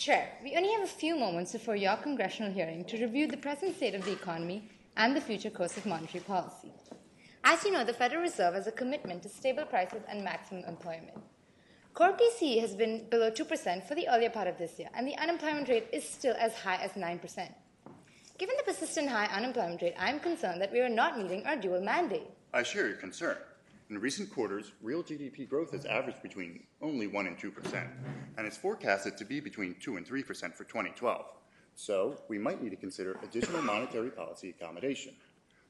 Chair, we only have a few moments before your congressional hearing to review the present state of the economy and the future course of monetary policy. As you know, the Federal Reserve has a commitment to stable prices and maximum employment. Core PCE has been below 2% for the earlier part of this year, and the unemployment rate is still as high as 9%. Given the persistent high unemployment rate, I am concerned that we are not meeting our dual mandate. I share your concern. In recent quarters, real GDP growth has averaged between only 1 and 2%, and is forecasted to be between 2 and 3% for 2012. So, we might need to consider additional monetary policy accommodation.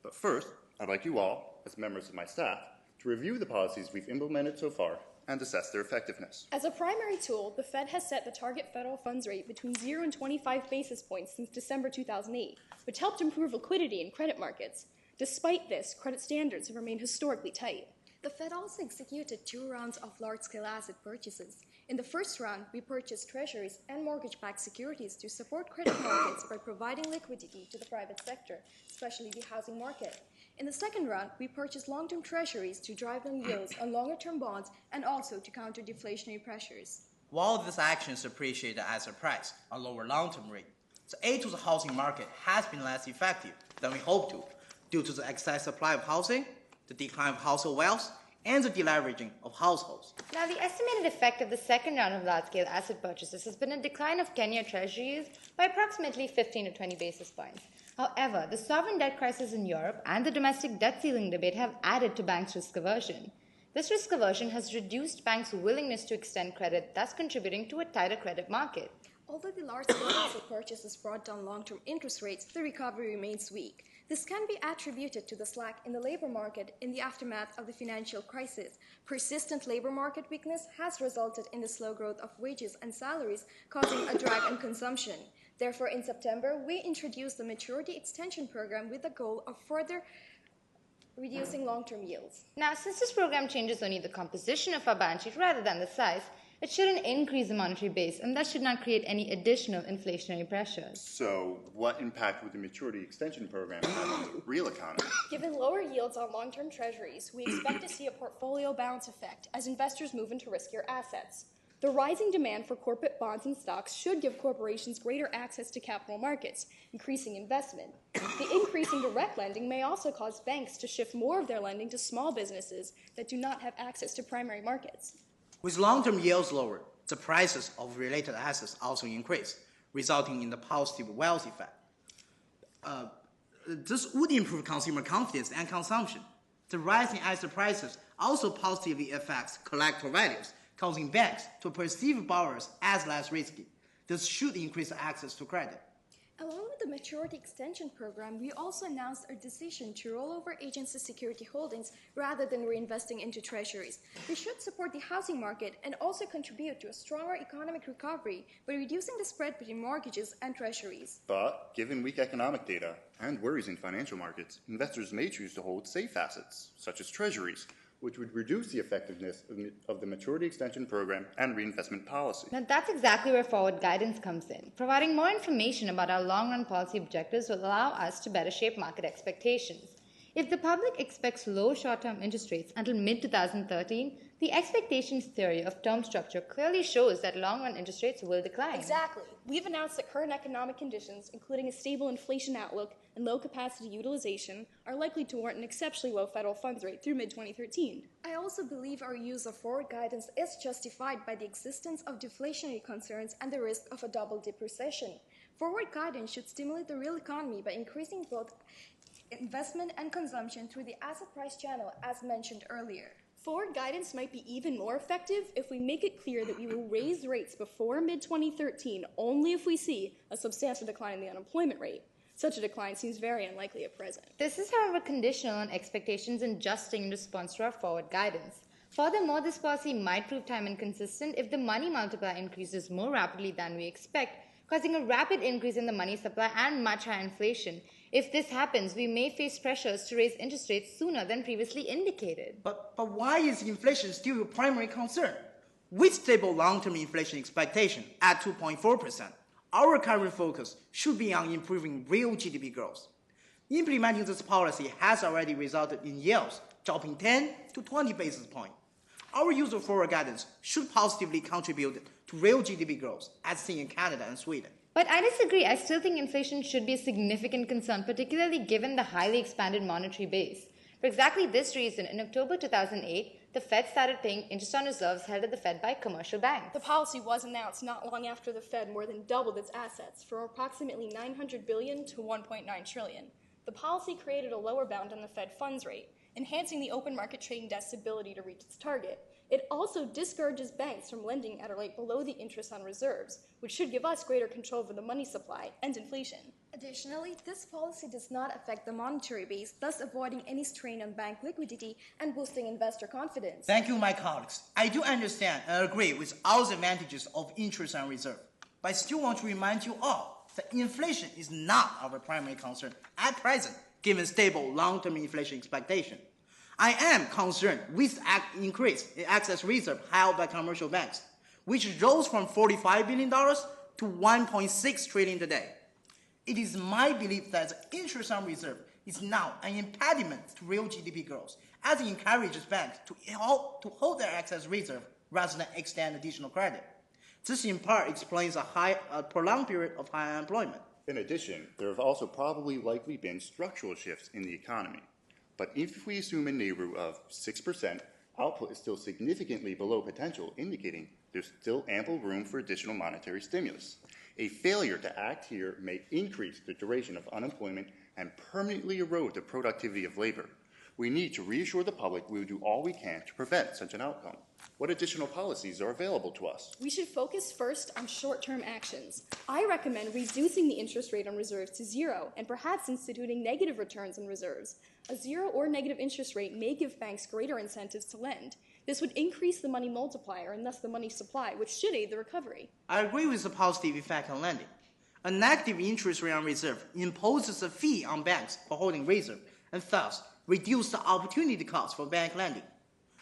But first, I'd like you all, as members of my staff, to review the policies we've implemented so far and assess their effectiveness. As a primary tool, the Fed has set the target federal funds rate between 0 and 25 basis points since December 2008, which helped improve liquidity in credit markets. Despite this, credit standards have remained historically tight. The Fed also executed 2 rounds of large-scale asset purchases. In the first round, we purchased treasuries and mortgage-backed securities to support credit markets by providing liquidity to the private sector, especially the housing market. In the second round, we purchased long-term treasuries to drive down yields on longer-term bonds and also to counter deflationary pressures. While this action is appreciated as a price on lower long-term rate, the aid to the housing market has been less effective than we hoped to due to the excess supply of housing, the decline of household wealth, and the deleveraging of households. Now, the estimated effect of the second round of large-scale asset purchases has been a decline of 10-year treasuries by approximately 15 to 20 basis points. However, the sovereign debt crisis in Europe and the domestic debt ceiling debate have added to banks' risk aversion. This risk aversion has reduced banks' willingness to extend credit, thus contributing to a tighter credit market. Although the large-scale asset purchases brought down long-term interest rates, the recovery remains weak. This can be attributed to the slack in the labor market in the aftermath of the financial crisis. Persistent labor market weakness has resulted in the slow growth of wages and salaries, causing a drag on consumption. Therefore, in September, we introduced the Maturity Extension Program with the goal of further reducing long-term yields. Now, since this program changes only the composition of our balance sheet rather than the size, it shouldn't increase the monetary base and thus should not create any additional inflationary pressures. So, what impact would the maturity extension program have on the real economy? Given lower yields on long-term treasuries, we expect to see a portfolio balance effect as investors move into riskier assets. The rising demand for corporate bonds and stocks should give corporations greater access to capital markets, increasing investment. The increase in direct lending may also cause banks to shift more of their lending to small businesses that do not have access to primary markets. With long-term yields lowered, the prices of related assets also increase, resulting in the positive wealth effect. This would improve consumer confidence and consumption. The rising asset prices also positively affects collateral values, causing banks to perceive borrowers as less risky. This should increase access to credit. Along with the Maturity Extension Program, we also announced our decision to roll over agency security holdings rather than reinvesting into treasuries. This should support the housing market and also contribute to a stronger economic recovery by reducing the spread between mortgages and treasuries. But, given weak economic data and worries in financial markets, investors may choose to hold safe assets, such as treasuries, which would reduce the effectiveness of the maturity extension program and reinvestment policy. Now, that's exactly where forward guidance comes in. Providing more information about our long-run policy objectives will allow us to better shape market expectations. If the public expects low short-term interest rates until mid-2013, the expectations theory of term structure clearly shows that long-run interest rates will decline. Exactly. We've announced that current economic conditions, including a stable inflation outlook and low capacity utilization, are likely to warrant an exceptionally low federal funds rate through mid-2013. I also believe our use of forward guidance is justified by the existence of deflationary concerns and the risk of a double-dip recession. Forward guidance should stimulate the real economy by increasing both investment and consumption through the asset price channel, as mentioned earlier. Forward guidance might be even more effective if we make it clear that we will raise rates before mid-2013 only if we see a substantial decline in the unemployment rate. Such a decline seems very unlikely at present. This is, however, conditional on expectations adjusting in response to our forward guidance. Furthermore, this policy might prove time inconsistent if the money multiplier increases more rapidly than we expect, causing a rapid increase in the money supply and much higher inflation. If this happens, we may face pressures to raise interest rates sooner than previously indicated. But why is inflation still your primary concern? With stable long-term inflation expectation at 2.4%, our current focus should be on improving real GDP growth. Implementing this policy has already resulted in yields dropping 10 to 20 basis points. our use of forward guidance should positively contribute to real GDP growth, as seen in Canada and Sweden. But I disagree. I still think inflation should be a significant concern, particularly given the highly expanded monetary base. For exactly this reason, in October 2008, the Fed started paying interest on reserves held at the Fed by commercial banks. The policy was announced not long after the Fed more than doubled its assets from approximately $900 billion to $1.9 trillion. The policy created a lower bound on the Fed funds rate, enhancing the open market trading desk's ability to reach its target. It also discourages banks from lending at a rate below the interest on reserves, which should give us greater control over the money supply and inflation. Additionally, this policy does not affect the monetary base, thus avoiding any strain on bank liquidity and boosting investor confidence. Thank you, my colleagues. I do understand and agree with all the advantages of interest on reserve, but I still want to remind you all that inflation is not our primary concern at present, given stable long-term inflation expectation. I am concerned with the increase in excess reserve held by commercial banks, which rose from $45 billion to $1.6 trillion today. It is my belief that the interest on reserve is now an impediment to real GDP growth, as it encourages banks to hold their excess reserve rather than extend additional credit. This in part explains a prolonged period of high unemployment. In addition, there have also probably likely been structural shifts in the economy. But if we assume a neighborhood of 6%, output is still significantly below potential, indicating there's still ample room for additional monetary stimulus. A failure to act here may increase the duration of unemployment and permanently erode the productivity of labor. We need to reassure the public we will do all we can to prevent such an outcome. What additional policies are available to us? We should focus first on short-term actions. I recommend reducing the interest rate on reserves to zero and perhaps instituting negative returns on reserves. A zero or negative interest rate may give banks greater incentives to lend. This would increase the money multiplier and thus the money supply, which should aid the recovery. I agree with the positive effect on lending. A negative interest rate on reserve imposes a fee on banks for holding reserve and thus reduce the opportunity cost for bank lending.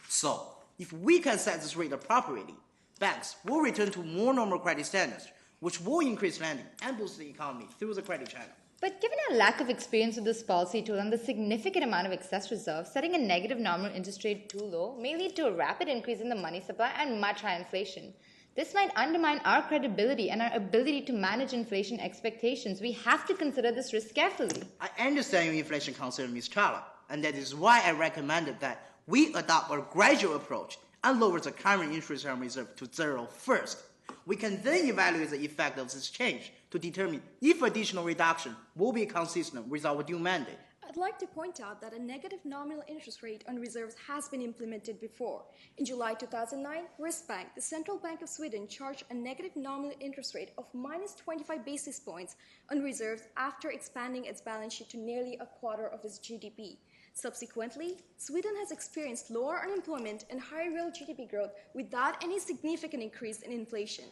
So, if we can set this rate appropriately, banks will return to more normal credit standards, which will increase lending and boost the economy through the credit channel. But given our lack of experience with this policy tool and the significant amount of excess reserves, setting a negative nominal interest rate too low may lead to a rapid increase in the money supply and much higher inflation. This might undermine our credibility and our ability to manage inflation expectations. We have to consider this risk carefully. I understand your inflation concern, Ms. Chala, and that is why I recommended that we adopt a gradual approach and lower the current interest on reserve to zero first. We can then evaluate the effect of this change to determine if additional reduction will be consistent with our due mandate. I'd like to point out that a negative nominal interest rate on reserves has been implemented before. In July 2009, Riksbank, the Central Bank of Sweden, charged a negative nominal interest rate of minus 25 basis points on reserves after expanding its balance sheet to nearly a quarter of its GDP. Subsequently, Sweden has experienced lower unemployment and higher real GDP growth without any significant increase in inflation.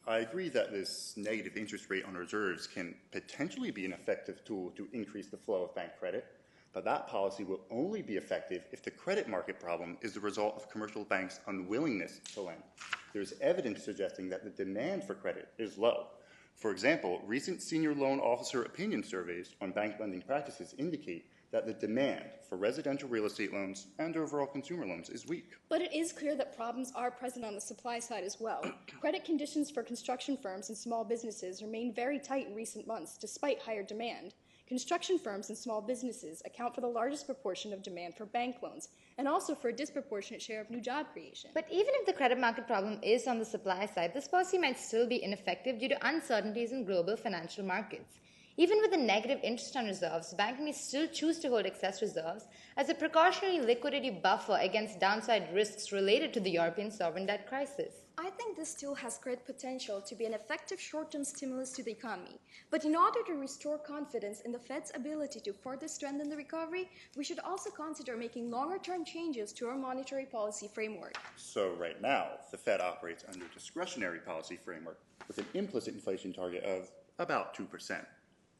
I agree that this negative interest rate on reserves can potentially be an effective tool to increase the flow of bank credit, but that policy will only be effective if the credit market problem is the result of commercial banks' unwillingness to lend. There's evidence suggesting that the demand for credit is low. For example, recent senior loan officer opinion surveys on bank lending practices indicate that the demand for residential real estate loans and overall consumer loans is weak. But it is clear that problems are present on the supply side as well. Credit conditions for construction firms and small businesses remain very tight in recent months despite higher demand. Construction firms and small businesses account for the largest proportion of demand for bank loans and also for a disproportionate share of new job creation. But even if the credit market problem is on the supply side, this policy might still be ineffective due to uncertainties in global financial markets. Even with a negative interest on reserves, banks may still choose to hold excess reserves as a precautionary liquidity buffer against downside risks related to the European sovereign debt crisis. I think this tool has great potential to be an effective short-term stimulus to the economy. But in order to restore confidence in the Fed's ability to further strengthen the recovery, we should also consider making longer-term changes to our monetary policy framework. So right now, the Fed operates under a discretionary policy framework with an implicit inflation target of about 2%.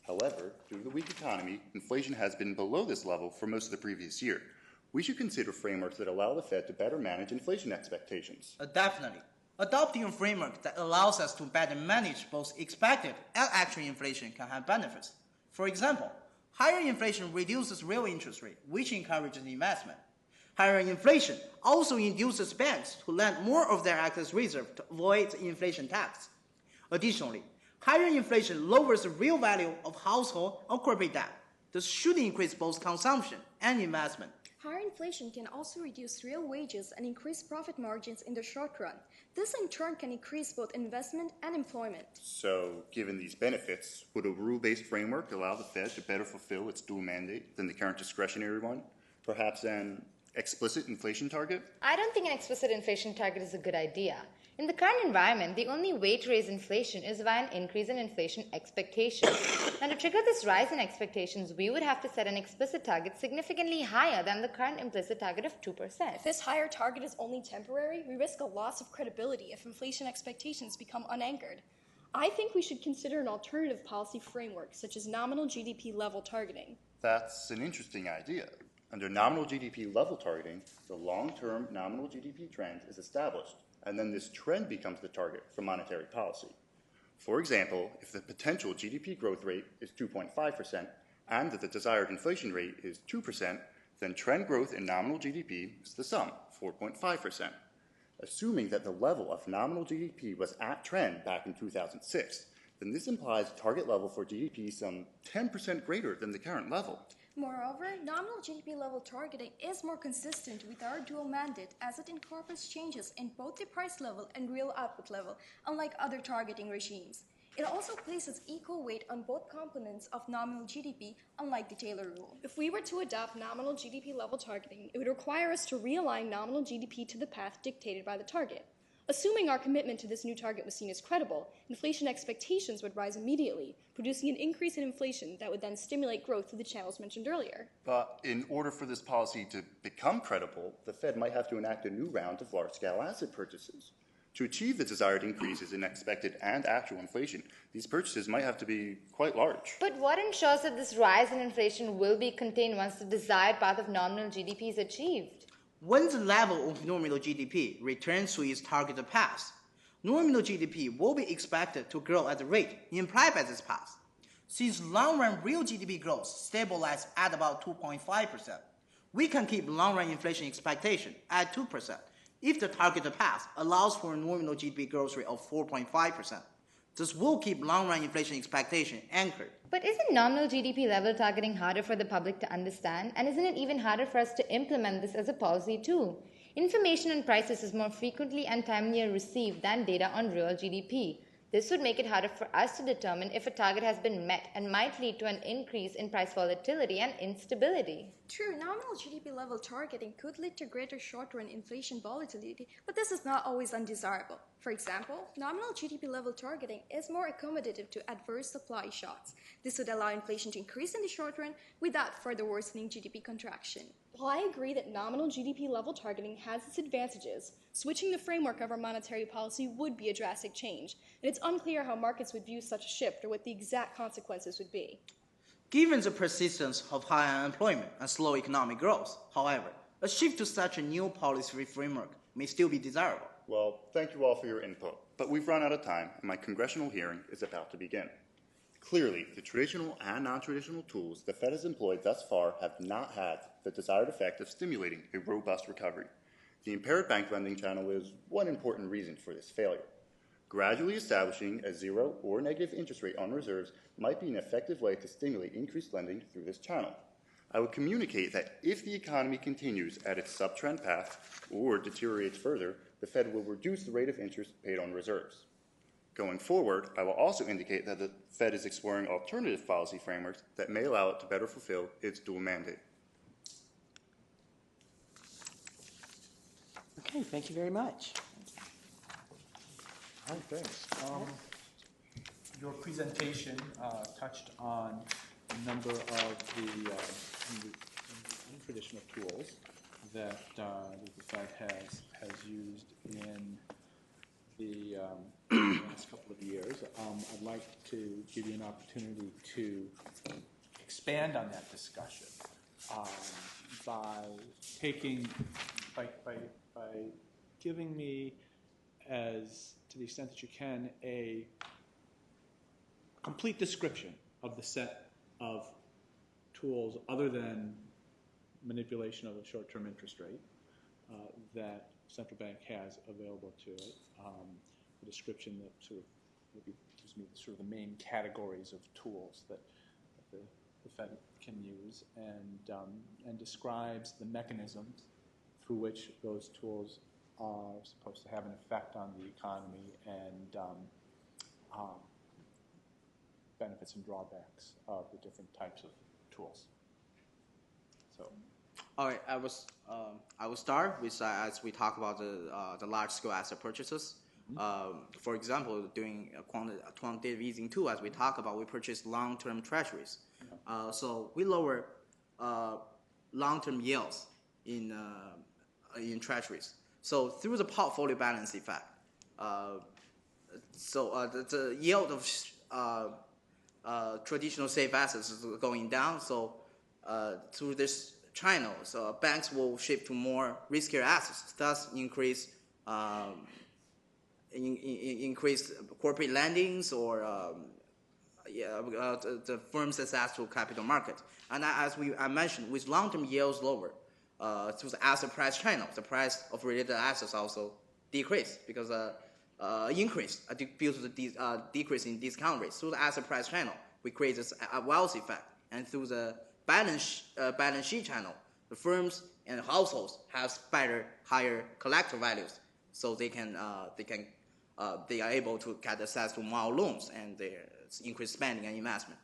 However, due to the weak economy, inflation has been below this level for most of the previous year. We should consider frameworks that allow the Fed to better manage inflation expectations. Definitely. Adopting a framework that allows us to better manage both expected and actual inflation can have benefits. For example, higher inflation reduces real interest rate, which encourages investment. Higher inflation also induces banks to lend more of their excess reserve to avoid the inflation tax. Additionally, higher inflation lowers the real value of household or corporate debt. This should increase both consumption and investment. Higher inflation can also reduce real wages and increase profit margins in the short run. This in turn can increase both investment and employment. So, given these benefits, would a rule-based framework allow the Fed to better fulfill its dual mandate than the current discretionary one? Perhaps an explicit inflation target? I don't think an explicit inflation target is a good idea. In the current environment, the only way to raise inflation is via an increase in inflation expectations. And to trigger this rise in expectations, we would have to set an explicit target significantly higher than the current implicit target of 2%. If this higher target is only temporary, we risk a loss of credibility if inflation expectations become unanchored. I think we should consider an alternative policy framework, such as nominal GDP level targeting. That's an interesting idea. Under nominal GDP level targeting, the long-term nominal GDP trend is established, and then this trend becomes the target for monetary policy. For example, if the potential GDP growth rate is 2.5% and that the desired inflation rate is 2%, then trend growth in nominal GDP is the sum, 4.5%. Assuming that the level of nominal GDP was at trend back in 2006, then this implies a target level for GDP some 10% greater than the current level. Moreover, nominal GDP level targeting is more consistent with our dual mandate as it incorporates changes in both the price level and real output level, unlike other targeting regimes. It also places equal weight on both components of nominal GDP, unlike the Taylor rule. If we were to adopt nominal GDP level targeting, it would require us to realign nominal GDP to the path dictated by the target. Assuming our commitment to this new target was seen as credible, inflation expectations would rise immediately, producing an increase in inflation that would then stimulate growth through the channels mentioned earlier. But in order for this policy to become credible, the Fed might have to enact a new round of large-scale asset purchases. To achieve the desired increases in expected and actual inflation, these purchases might have to be quite large. But what ensures that this rise in inflation will be contained once the desired path of nominal GDP is achieved? When the level of nominal GDP returns to its targeted path, nominal GDP will be expected to grow at the rate implied by this path. Since long-run real GDP growth stabilizes at about 2.5%, we can keep long-run inflation expectation at 2% if the targeted path allows for a nominal GDP growth rate of 4.5%. This will keep long-run inflation expectation anchored. But isn't nominal GDP level targeting harder for the public to understand? And isn't it even harder for us to implement this as a policy too? Information on prices is more frequently and timelier received than data on real GDP. This would make it harder for us to determine if a target has been met and might lead to an increase in price volatility and instability. True, nominal GDP level targeting could lead to greater short-run inflation volatility, but this is not always undesirable. For example, nominal GDP level targeting is more accommodative to adverse supply shocks. This would allow inflation to increase in the short run without further worsening GDP contraction. While I agree that nominal GDP level targeting has its advantages, switching the framework of our monetary policy would be a drastic change, and it's unclear how markets would view such a shift or what the exact consequences would be. Given the persistence of high unemployment and slow economic growth, however, a shift to such a new policy framework may still be desirable. Well, thank you all for your input, but we've run out of time and my congressional hearing is about to begin. Clearly, the traditional and non-traditional tools the Fed has employed thus far have not had the desired effect of stimulating a robust recovery. The impaired bank lending channel is one important reason for this failure. Gradually establishing a zero or negative interest rate on reserves might be an effective way to stimulate increased lending through this channel. I would communicate that if the economy continues at its subtrend path or deteriorates further, the Fed will reduce the rate of interest paid on reserves. Going forward, I will also indicate that the Fed is exploring alternative policy frameworks that may allow it to better fulfill its dual mandate. Okay, thank you very much. All right, thanks. Your presentation touched on a number of the non-traditional tools that the Fed has used in the last couple of years. I'd like to give you an opportunity to expand on that discussion by giving me, as to the extent that you can, a complete description of the set of tools other than manipulation of a short-term interest rate that central bank has available to it. A description that sort of maybe gives me sort of the main categories of tools that the Fed can use, and describes the mechanisms through which those tools are supposed to have an effect on the economy, and benefits and drawbacks of the different types of tools. So, all right, I will start with as we talk about the large-scale asset purchases. For example, doing a quantitative easing tool, as we talk about, we purchase long-term treasuries. So we lower long-term yields in treasuries. So through the portfolio balance effect, the yield of traditional safe assets is going down. So through this channel, so banks will shift to more riskier assets, thus increase corporate lendings or the firm's access to capital markets. And as I mentioned, with long-term yields lower, through the asset price channel, the price of related assets also decrease because increase due to the decrease in discount rates. Through the asset price channel, we create this wealth effect, and through the balance sheet channel, the firms and households have higher collector values, so they are able to get access to more loans and they increase spending and investment.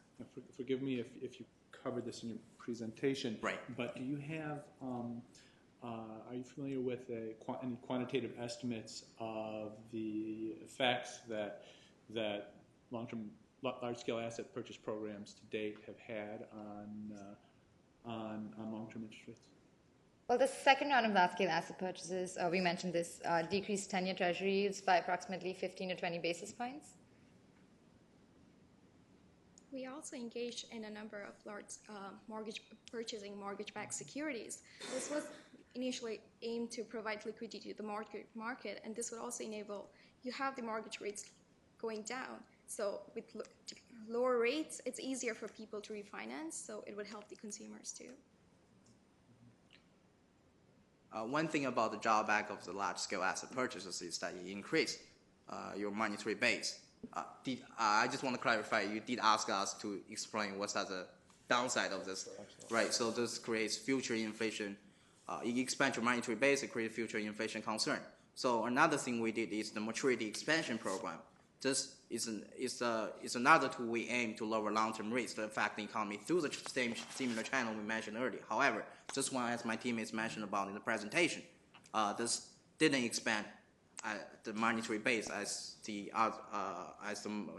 Forgive me if you covered this in your presentation. Right. But do you have, are you familiar with any quantitative estimates of the effects that large-scale asset purchase programs to date have had on long-term interest rates? Well, the second round of large-scale asset purchases, we mentioned this, decreased 10-year treasury yields by approximately 15 to 20 basis points. We also engaged in a number of large mortgage-backed securities. This was initially aimed to provide liquidity to the market, and this would also enable you have the mortgage rates going down. So with lower rates, it's easier for people to refinance, so it would help the consumers too. One thing about the drawback of the large-scale asset purchases is that you increase your monetary base. I just want to clarify, you did ask us to explain what's the downside of this. Right, so this creates future inflation. You expand your monetary base, it creates future inflation concern. So another thing we did is the maturity expansion program. This is another tool we aim to lower long-term rates to affect the economy through the same similar channel we mentioned earlier. However, this one, as my teammates mentioned about in the presentation, this didn't expand the monetary base as the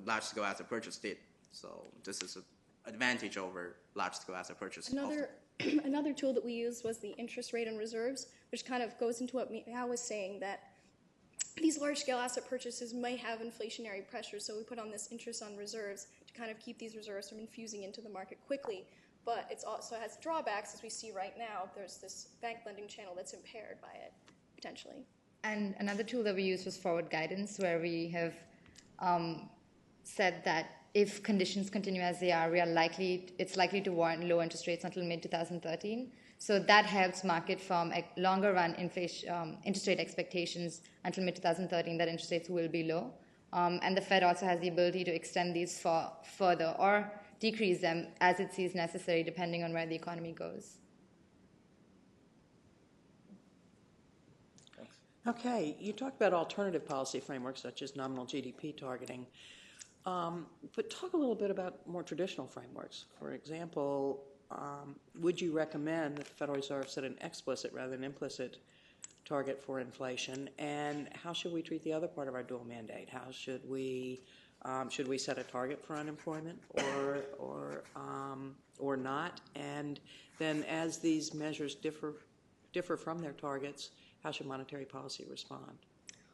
large-scale asset purchase did. So this is an advantage over large-scale asset purchase. Another tool that we used was the interest rate on reserves, which kind of goes into what Meow was saying, that these large-scale asset purchases might have inflationary pressures, so we put on this interest on reserves to kind of keep these reserves from infusing into the market quickly. But it also has drawbacks, as we see right now. There's this bank lending channel that's impaired by it, potentially. And another tool that we used was forward guidance, where we have said that if conditions continue as they are, it's likely to warrant low interest rates until mid-2013. So that helps market from longer-run interest rate expectations until mid-2013 that interest rates will be low. And the Fed also has the ability to extend these further or decrease them as it sees necessary, depending on where the economy goes. Okay, you talked about alternative policy frameworks such as nominal GDP targeting, but talk a little bit about more traditional frameworks. For example, would you recommend that the Federal Reserve set an explicit rather than implicit target for inflation? And how should we treat the other part of our dual mandate? How should we set a target for unemployment or not? And then as these measures differ from their targets, how should monetary policy respond?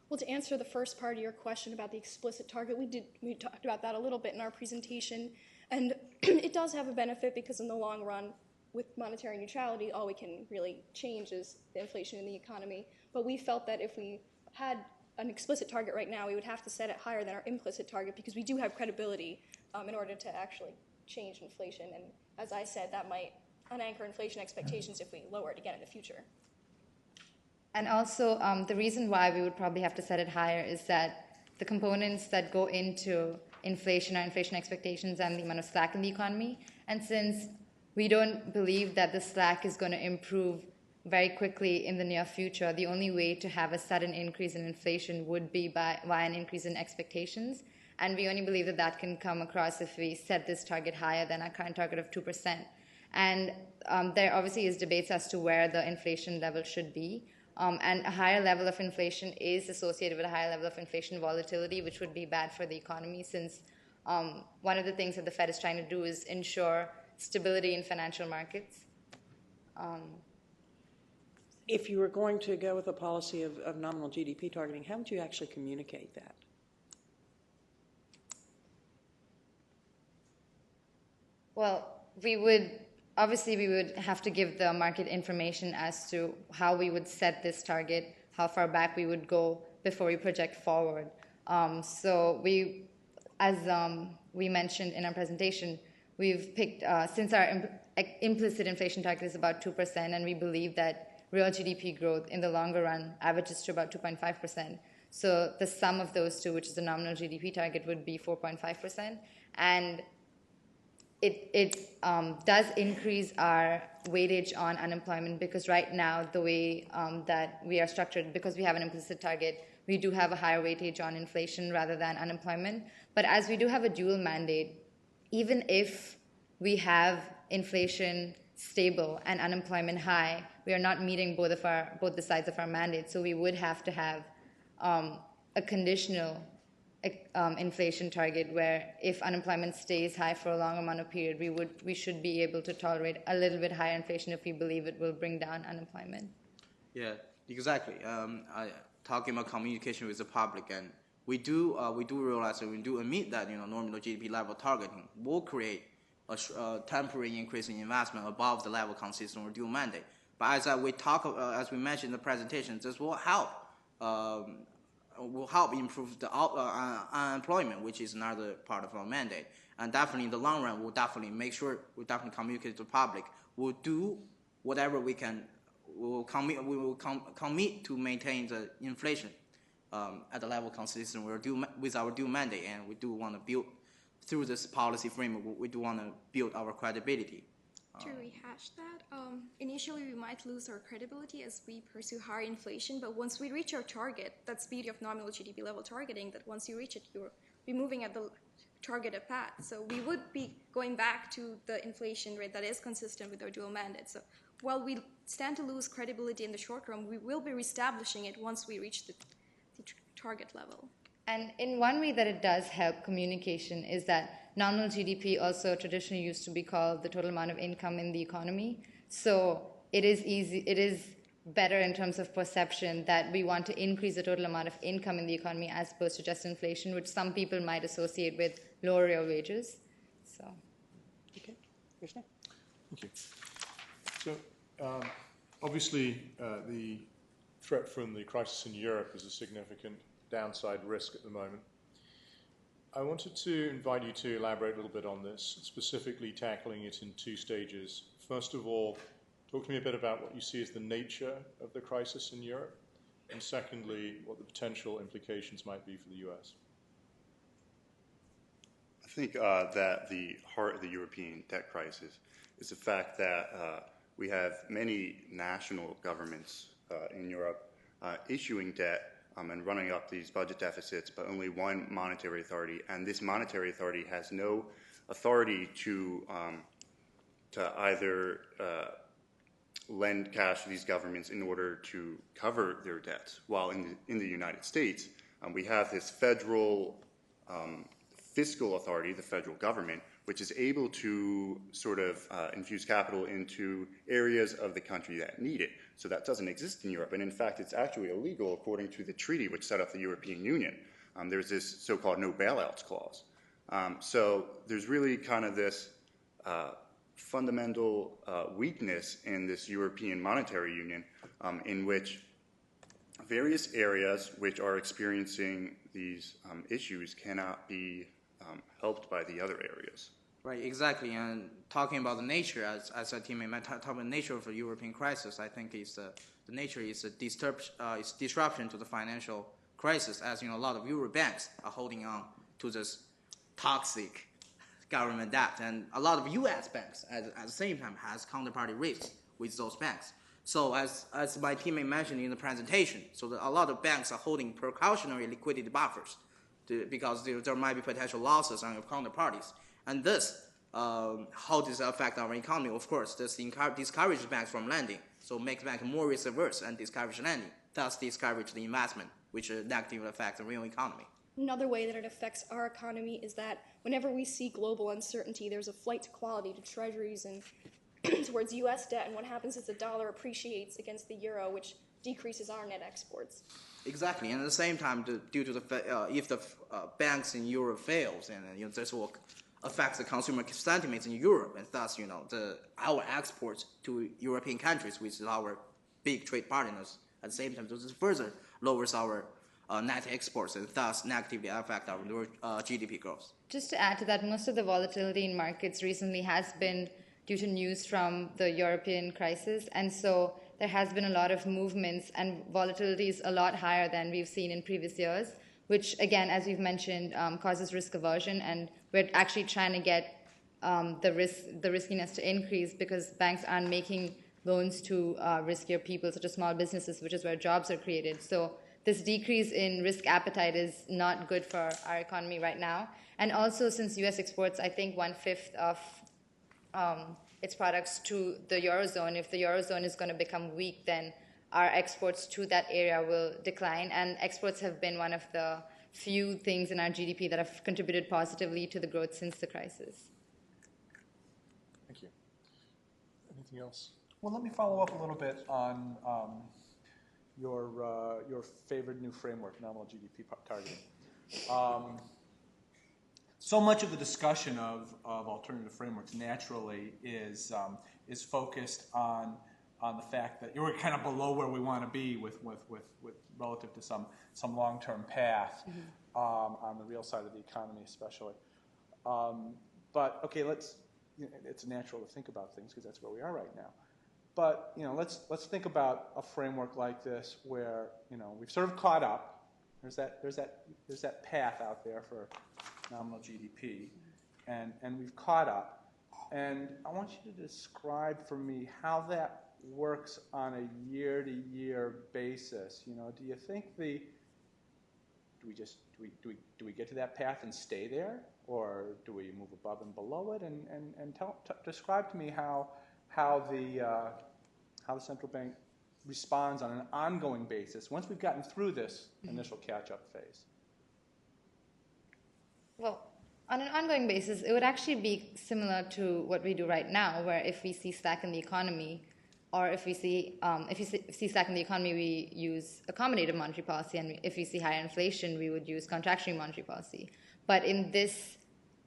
Well, to answer the first part of your question about the explicit target, we talked about that a little bit in our presentation, and it does have a benefit because in the long run, with monetary neutrality, all we can really change is the inflation in the economy. But we felt that if we had an explicit target right now, we would have to set it higher than our implicit target because we do have credibility in order to actually change inflation. And as I said, that might unanchor inflation expectations if we lower it again in the future. And also, the reason why we would probably have to set it higher is that the components that go into inflation are inflation expectations and the amount of slack in the economy. And since we don't believe that the slack is going to improve very quickly in the near future, the only way to have a sudden increase in inflation would be via an increase in expectations. And we only believe that that can come across if we set this target higher than our current target of 2%. And there obviously is debates as to where the inflation level should be. And a higher level of inflation is associated with a higher level of inflation volatility, which would be bad for the economy, since one of the things that the Fed is trying to do is ensure stability in financial markets. If you were going to go with a policy of nominal GDP targeting, how would you actually communicate that? Well, we would have to give the market information as to how we would set this target, how far back we would go before we project forward. So we, as we mentioned in our presentation, we've picked, since our implicit inflation target is about 2%, and we believe that real GDP growth in the longer run averages to about 2.5%. So the sum of those two, which is the nominal GDP target, would be 4.5%. And it does increase our weightage on unemployment, because right now the way that we are structured, because we have an implicit target, we do have a higher weightage on inflation rather than unemployment. But as we do have a dual mandate, even if we have inflation stable and unemployment high, we are not meeting both the sides of our mandate. So we would have to have a conditional inflation target where if unemployment stays high for a long amount of period, we should be able to tolerate a little bit higher inflation if we believe it will bring down unemployment. Yeah, exactly. Talking about communication with the public, and we do realize and we do admit that nominal GDP level targeting will create a temporary increase in investment above the level consistent with dual mandate. But as we mentioned in the presentation, this will help improve the unemployment, which is another part of our mandate. And definitely in the long run, we'll definitely make sure we definitely communicate to the public. We'll do whatever we can. We will commit to maintain the inflation at the level consistent with our dual mandate, and we do want to build through this policy framework. We do want to build our credibility. To rehash that, initially we might lose our credibility as we pursue higher inflation, but once we reach our target, that's the beauty of nominal GDP level targeting, that once you reach it, you'll be moving at the targeted path. So we would be going back to the inflation rate that is consistent with our dual mandate. So while we stand to lose credibility in the short run, we will be reestablishing it once we reach the target level. And in one way that it does help communication is that nominal GDP also traditionally used to be called the total amount of income in the economy. So it is better in terms of perception that we want to increase the total amount of income in the economy as opposed to just inflation, which some people might associate with lower real wages. So. Okay, Krishna? Thank you. So obviously the threat from the crisis in Europe is a significant downside risk at the moment. I wanted to invite you to elaborate a little bit on this, specifically tackling it in two stages. First of all, talk to me a bit about what you see as the nature of the crisis in Europe, and secondly, what the potential implications might be for the US. I think that the heart of the European debt crisis is the fact that we have many national governments in Europe issuing debt and running up these budget deficits, but only one monetary authority, and this monetary authority has no authority to either lend cash to these governments in order to cover their debts. While in the United States, we have this federal fiscal authority, the federal government, which is able to sort of infuse capital into areas of the country that need it. So that doesn't exist in Europe. And in fact, it's actually illegal according to the treaty which set up the European Union. There's this so-called no bailouts clause. So there's really kind of this fundamental weakness in this European monetary union in which various areas which are experiencing these issues cannot be helped by the other areas. Right, exactly. And talking about the nature, as a teammate, talking about the nature of the European crisis, I think the nature is it's disruption to the financial crisis. As a lot of Euro banks are holding on to this toxic government debt, and a lot of U.S. banks at the same time has counterparty risks with those banks. So as my teammate mentioned in the presentation, so a lot of banks are holding precautionary liquidity buffers because there might be potential losses on your counterparties. And this, how does it affect our economy? Of course, this discourages banks from lending, so makes banks more risk averse and discourage lending, thus discourage the investment, which negatively affects the real economy. Another way that it affects our economy is that whenever we see global uncertainty, there's a flight to quality to treasuries and towards U.S. debt, and what happens is the dollar appreciates against the euro, which decreases our net exports. Exactly, and at the same time, due to if the banks in Europe fails, and this will affect the consumer sentiments in Europe, and thus our exports to European countries, which is our big trade partners, at the same time, this further lowers our net exports and thus negatively affect our GDP growth. Just to add to that, most of the volatility in markets recently has been due to news from the European crisis, and so there has been a lot of movements, and volatility is a lot higher than we've seen in previous years, which again, as you've mentioned, causes risk aversion, and we're actually trying to get the riskiness to increase because banks aren't making loans to riskier people, such as small businesses, which is where jobs are created. So this decrease in risk appetite is not good for our economy right now. And also, since U.S. exports, I think 1/5 of its products to the Eurozone, if the Eurozone is going to become weak, then our exports to that area will decline. And exports have been one of the few things in our GDP that have contributed positively to the growth since the crisis. Thank you. Anything else? Well, let me follow up a little bit on your favorite new framework, nominal GDP targeting. So much of the discussion of alternative frameworks naturally is focused on the fact that we're kind of below where we want to be with relative to some long-term path on the real side of the economy, especially. But okay, it's natural to think about things because that's where we are right now. But let's think about a framework like this where we've sort of caught up. There's that path out there for nominal GDP, and we've caught up. And I want you to describe for me how that works on a year-to-year basis. Do you think do we get to that path and stay there, or do we move above and below it? And describe to me how the central bank responds on an ongoing basis once we've gotten through this initial catch-up phase. Well, on an ongoing basis, it would actually be similar to what we do right now, where if we see slack in the economy, or if we see slack in the economy, we use accommodative monetary policy, and if we see higher inflation, we would use contractionary monetary policy. But in this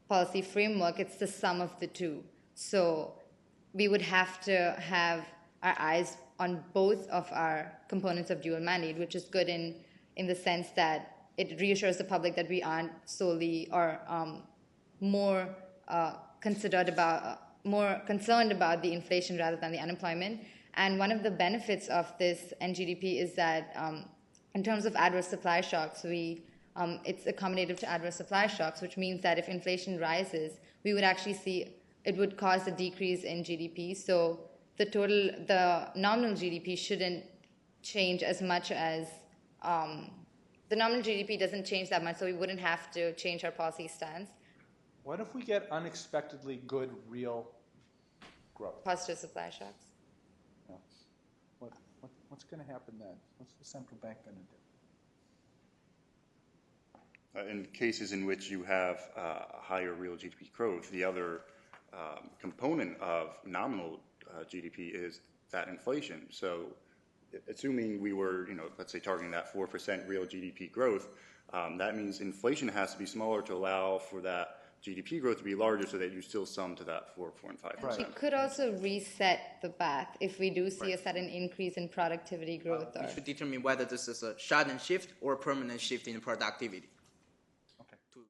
policy framework, it's the sum of the two. So we would have to have our eyes on both of our components of dual mandate, which is good in the sense that it reassures the public that we aren't solely or more concerned about the inflation rather than the unemployment. And one of the benefits of this NGDP is that in terms of adverse supply shocks, it's accommodative to adverse supply shocks, which means that if inflation rises, we would actually see it would cause a decrease in GDP. So the nominal GDP shouldn't change as much as the nominal GDP doesn't change that much, so we wouldn't have to change our policy stance. What if we get unexpectedly good real growth? Positive supply shocks. Yeah. What's going to happen then? What's the central bank going to do? In cases in which you have higher real GDP growth, the other component of nominal GDP is that inflation. So assuming we were, let's say targeting that 4% real GDP growth, that means inflation has to be smaller to allow for that GDP growth to be larger so that you still sum to that 4.5%. Right. It could also reset the path if we do see a sudden increase in productivity growth. We should determine whether this is a sudden shift or a permanent shift in productivity.